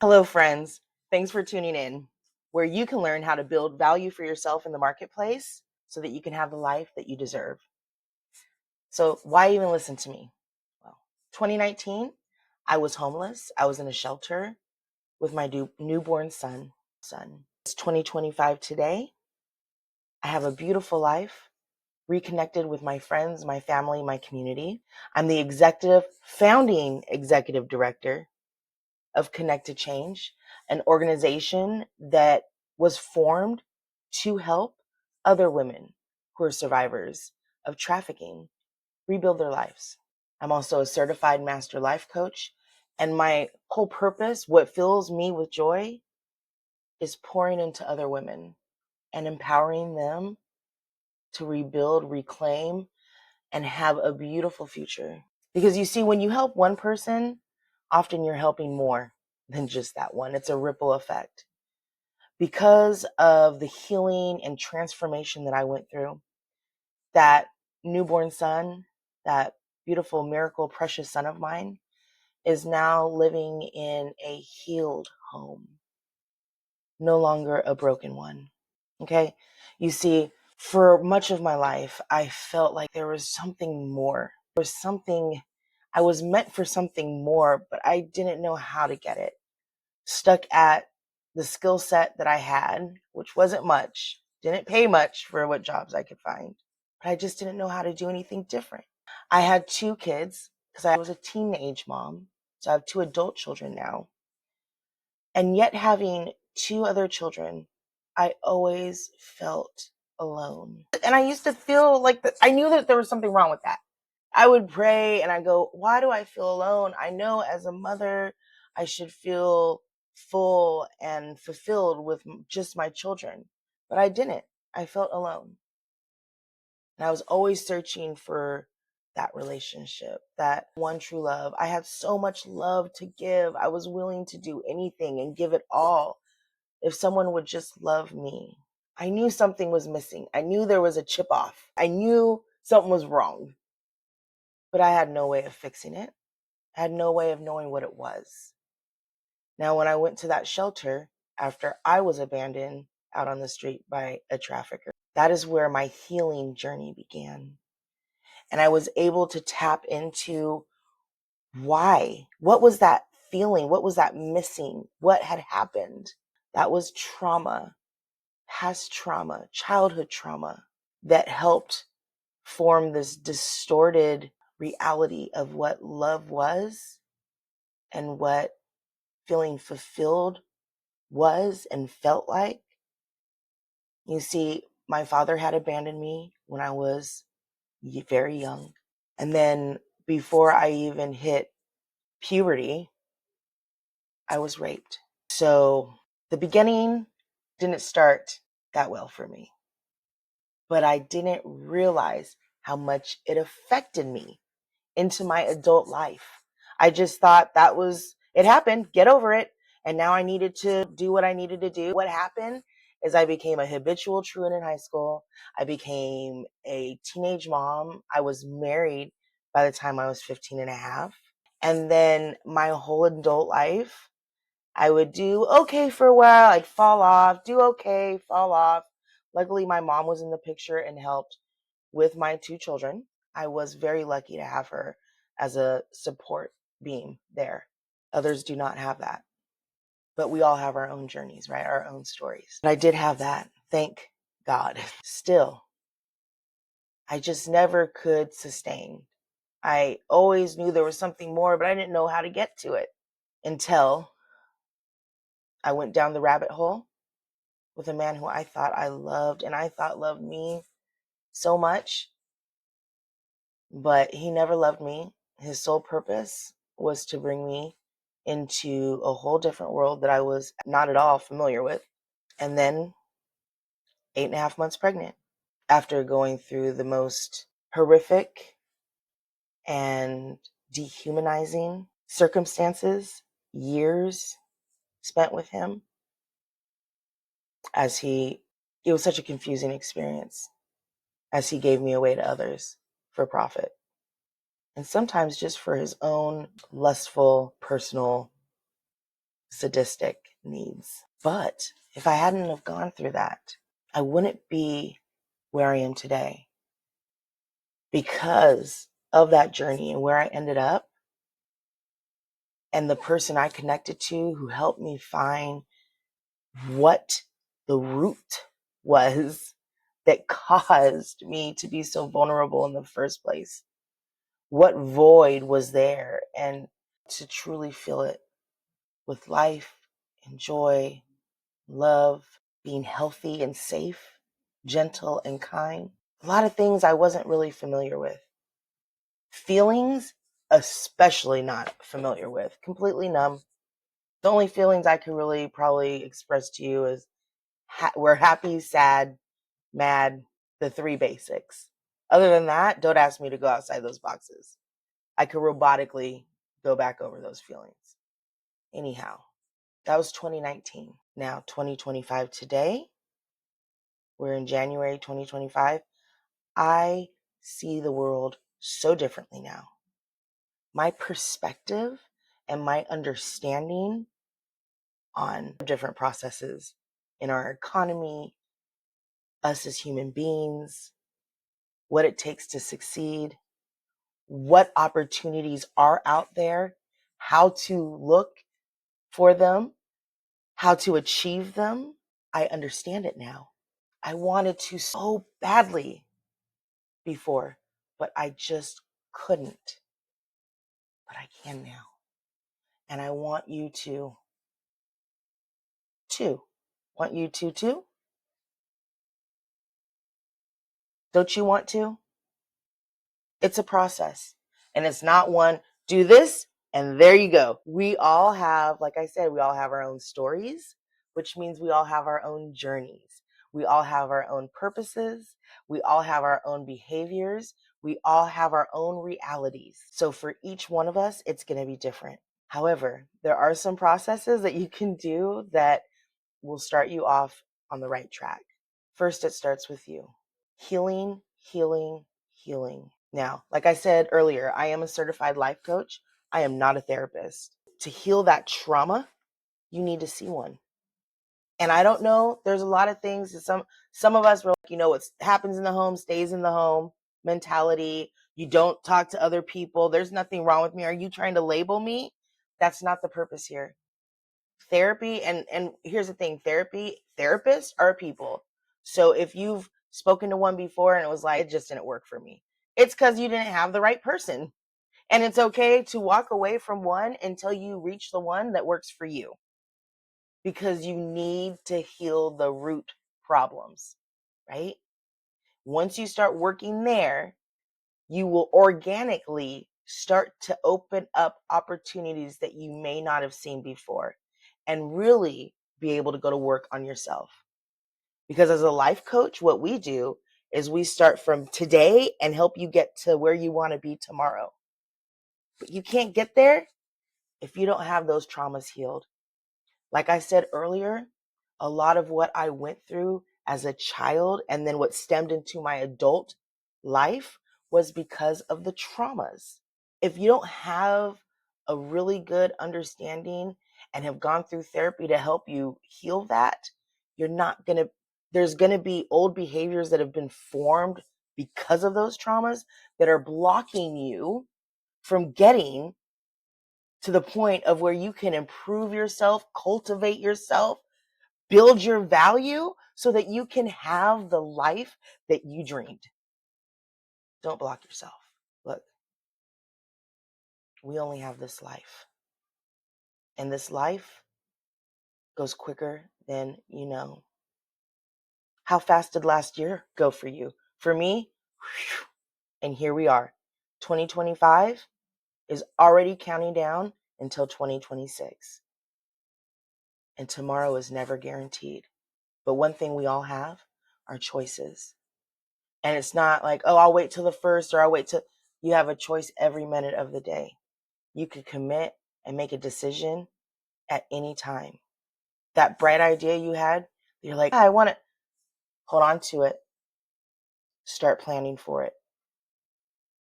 Hello, friends. Thanks for tuning in, where you can learn how to build value for yourself in the marketplace so that you can have the life that you deserve. So, why even listen to me? Well, 2019, I was homeless. I was in a shelter with my newborn son. It's 2025 today. I have a beautiful life, reconnected with my friends, my family, my community. I'm the founding executive director of Connected Change, an organization that was formed to help other women who are survivors of trafficking rebuild their lives. I'm also a certified master life coach, and my whole purpose, what fills me with joy, is pouring into other women and empowering them to rebuild, reclaim, and have a beautiful future. Because you see, when you help one person, often you're helping more than just that one. It's a ripple effect. Because of the healing and transformation that I went through, that newborn son, that beautiful, miracle, precious son of mine, is now living in a healed home, no longer a broken one. Okay? You see, for much of my life, I felt like there was something more. There was something, I was meant for something more, but I didn't know how to get it. Stuck at the skill set that I had, which wasn't much, didn't pay much for what jobs I could find, but I just didn't know how to do anything different. I had two kids because I was a teenage mom. So I have two adult children now. And yet, having two other children, I always felt alone. And I used to feel like I knew that there was something wrong with that. I would pray and I go, why do I feel alone? I know as a mother, I should feel full and fulfilled with just my children. But I didn't. I felt alone. And I was always searching for that relationship, that one true love. I had so much love to give. I was willing to do anything and give it all if someone would just love me. I knew something was missing. I knew there was a chip off. I knew something was wrong, but I had no way of fixing it. I had no way of knowing what it was. Now, when I went to that shelter after I was abandoned out on the street by a trafficker, that is where my healing journey began. And I was able to tap into why. What was that feeling? What was that missing? What had happened? That was trauma, past trauma, childhood trauma that helped form this distorted reality of what love was and what feeling fulfilled was and felt like. You see, my father had abandoned me when I was very young. And then before I even hit puberty, I was raped. So the beginning didn't start that well for me, but I didn't realize how much it affected me into my adult life. I just thought it happened, get over it. And now I needed to do what I needed to do. What happened is I became a habitual truant in high school. I became a teenage mom. I was married by the time I was 15 and a half. And then my whole adult life, I would do okay for a while. I'd fall off, do okay, fall off. Luckily, my mom was in the picture and helped with my two children. I was very lucky to have her as a support beam there. Others do not have that. But we all have our own journeys, right? Our own stories. But I did have that. Thank God. Still, I just never could sustain. I always knew there was something more, but I didn't know how to get to it until I went down the rabbit hole with a man who I thought I loved and I thought loved me so much, but he never loved me. His sole purpose was to bring me into a whole different world that I was not at all familiar with. And then 8.5 months pregnant after going through the most horrific and dehumanizing circumstances, years spent with him it was such a confusing experience as he gave me away to others for profit. And sometimes just for his own lustful, personal sadistic needs. But if I hadn't have gone through that, I wouldn't be where I am today because of that journey and where I ended up and the person I connected to who helped me find what the root was that caused me to be so vulnerable in the first place. What void was there, and to truly fill it with life and joy, love, being healthy and safe, gentle and kind. A lot of things I wasn't really familiar with. Feelings, especially not familiar with. Completely numb. The only feelings I could really probably express to you is we're happy, sad, mad, the three basics. Other than that, don't ask me to go outside those boxes. I could robotically go back over those feelings. Anyhow, that was 2019. Now, 2025 today, we're in January 2025. I see the world so differently now. My perspective and my understanding on different processes in our economy, us as human beings, what it takes to succeed, what opportunities are out there, how to look for them, how to achieve them. I understand it now. I wanted to so badly before, but I just couldn't. But I can now. And I want you to too. Want you to too? Don't you want to? It's a process. And it's not one, do this, and there you go. We all have, like I said, we all have our own stories, which means we all have our own journeys. We all have our own purposes. We all have our own behaviors. We all have our own realities. So for each one of us, it's going to be different. However, there are some processes that you can do that will start you off on the right track. First, it starts with you. Healing, healing, healing. Now, like I said earlier, I am a certified life coach. I am not a therapist. To heal that trauma, you need to see one. And I don't know, there's a lot of things that some of us were like, what happens in the home stays in the home mentality. You don't talk to other people. There's nothing wrong with me. Are you trying to label me? That's not the purpose here. Therapy, and here's the thing, therapists are people. So if you've spoken to one before and it was like, it just didn't work for me, it's because you didn't have the right person. And it's okay to walk away from one until you reach the one that works for you, because you need to heal the root problems, right? Once you start working there, you will organically start to open up opportunities that you may not have seen before and really be able to go to work on yourself. Because as a life coach, what we do is we start from today and help you get to where you want to be tomorrow. But you can't get there if you don't have those traumas healed. Like I said earlier, a lot of what I went through as a child and then what stemmed into my adult life was because of the traumas. If you don't have a really good understanding and have gone through therapy to help you heal that, there's going to be old behaviors that have been formed because of those traumas that are blocking you from getting to the point of where you can improve yourself, cultivate yourself, build your value so that you can have the life that you dreamed. Don't block yourself. Look, we only have this life. And this life goes quicker than you know. How fast did last year go for you? For me, whew, and here we are. 2025 is already counting down until 2026. And tomorrow is never guaranteed. But one thing we all have are choices. And it's not like, oh, I'll wait till the first or I'll wait till you have a choice every minute of the day. You could commit and make a decision at any time. That bright idea you had, you're like, I want it. Hold on to it. Start planning for it.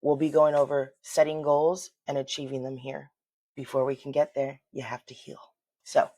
We'll be going over setting goals and achieving them here. Before we can get there, you have to heal. So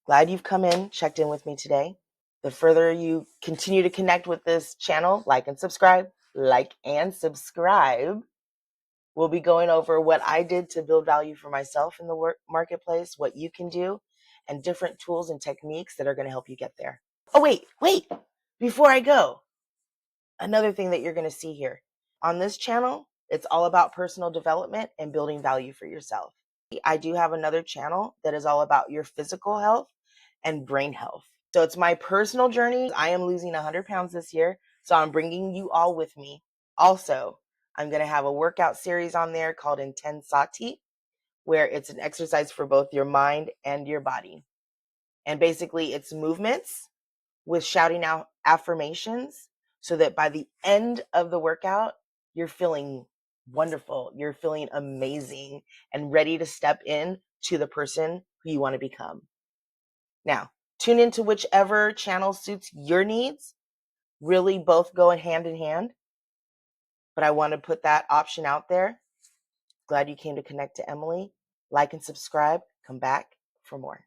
glad you've come in, checked in with me today. The further you continue to connect with this channel, like and subscribe. We'll be going over what I did to build value for myself in the marketplace, what you can do, and different tools and techniques that are going to help you get there. Oh, wait. Before I go, another thing that you're going to see here. On this channel, it's all about personal development and building value for yourself. I do have another channel that is all about your physical health and brain health. So it's my personal journey. I am losing 100 pounds this year, so I'm bringing you all with me. Also, I'm going to have a workout series on there called Intensati, where it's an exercise for both your mind and your body. And basically, it's movements with shouting out affirmations so that by the end of the workout, you're feeling wonderful, you're feeling amazing, and ready to step in to the person who you want to become. Now, tune into whichever channel suits your needs. Really, both go hand in hand. But I want to put that option out there. Glad you came to connect to Emily. Like and subscribe. Come back for more.